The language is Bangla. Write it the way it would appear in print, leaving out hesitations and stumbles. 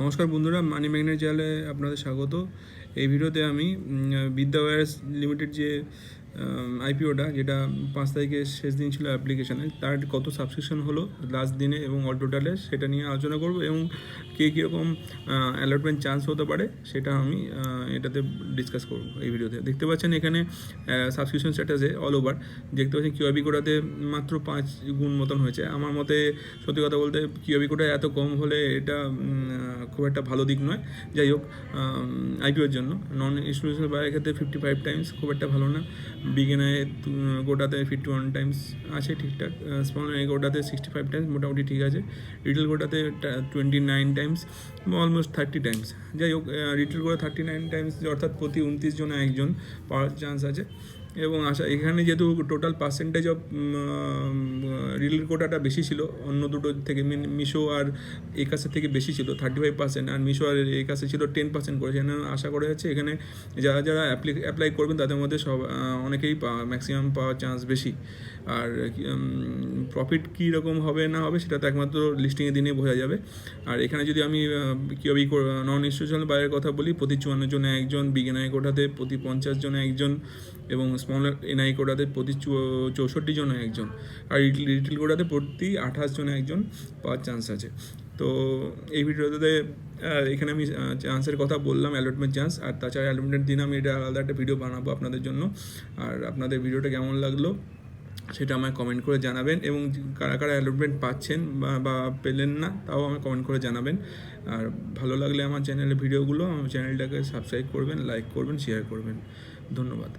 নমস্কার বন্ধুরা, মানি ম্যাগনেট চ্যানেলে আপনাদের স্বাগত। এই ভিডিওতে আমি বিদ্যা ওয়্যারস লিমিটেড যে আইপিওটা, যেটা 5 তারিখে শেষ দিন ছিল অ্যাপ্লিকেশানে, তার কত সাবস্ক্রিপশন হলো লাস্ট দিনে এবং অল টোটালে, সেটা নিয়ে আলোচনা করব এবং কীরকম অ্যালটমেন্ট চান্স হতে পারে সেটা আমি এটাতে ডিসকাস করব এই ভিডিওতে। দেখতে পাচ্ছেন এখানে সাবস্ক্রিপশন স্ট্যাটাসে অল ওভার দেখতে পাচ্ছেন কিউআরবি কোডাতে মাত্র 5 গুণ মতন হয়েছে। আমার মতে সত্যি কথা বলতে কিউআরবি কোডা এত কম হলে এটা খুব একটা ভালো দিক নয়। যাই হোক, আইপিওর জন্য নন ইনস্টিটিউশনাল বায়ের ক্ষেত্রে 55 টাইমস খুব একটা ভালো না। বিগিনার গোটাতে 51 টাইমস আছে ঠিকঠাক। স্মল গোটাতে 65 টাইমস মোটামুটি ঠিক আছে। রিটেল গোটাতে 29 টাইমস, অলমোস্ট 30 টাইমস। যাই হোক, রিটেল গোটা 39 টাইমস, অর্থাৎ প্রতি 29 জনে একজন পাওয়ার চান্স আছে। এবং এখানে যেহেতু টোটাল পার্সেন্টেজ অফ রিটেল কোটাটা বেশি ছিল অন্য দুটো থেকে, মিশো আর একাসের থেকে বেশি ছিল 35%, আর মিশো আর একাসে ছিল 10% করে। সেখানে আশা করা যাচ্ছে এখানে যারা যারা অ্যাপ্লাই করবেন তাদের মধ্যে অনেকেই ম্যাক্সিমাম পাওয়ার চান্স বেশি। আর প্রফিট কী রকম হবে না হবে সেটা তো একমাত্র লিস্টিংয়ের দিনে বোঝা যাবে। আর এখানে যদি আমি কিউবি নন ইনস্টিটিউশনাল বাইরের কথা বলি, প্রতি 54 জনে একজন, বিগিনার কোটাতে প্রতি 50 জনে একজন, এবং স্মল এনআই কোটাতে প্রতি 64 জনে একজন, আর রিটেল কোটাতে প্রতি 28 জনে একজন পাওয়ার চান্স আছে। তো এই ভিডিওতে এখানে আমি চান্সের কথা বললাম, অ্যালটমেন্ট চান্স। আর তাছাড়া অ্যালটমেন্টের দিন আমি এটা আলাদা একটা ভিডিও বানাবো আপনাদের জন্য। আর আপনাদের ভিডিওটা কেমন লাগলো সেটা আমায় কমেন্ট করে জানাবেন, এবং কারা কারা অ্যালটমেন্ট পাচ্ছেন বা পেলেন না তাও আমায় কমেন্ট করে জানাবেন। আর ভালো লাগলে আমার চ্যানেলের ভিডিওগুলো, আমার চ্যানেলটাকে সাবস্ক্রাইব করবেন, লাইক করবেন, শেয়ার করবেন। ধন্যবাদ।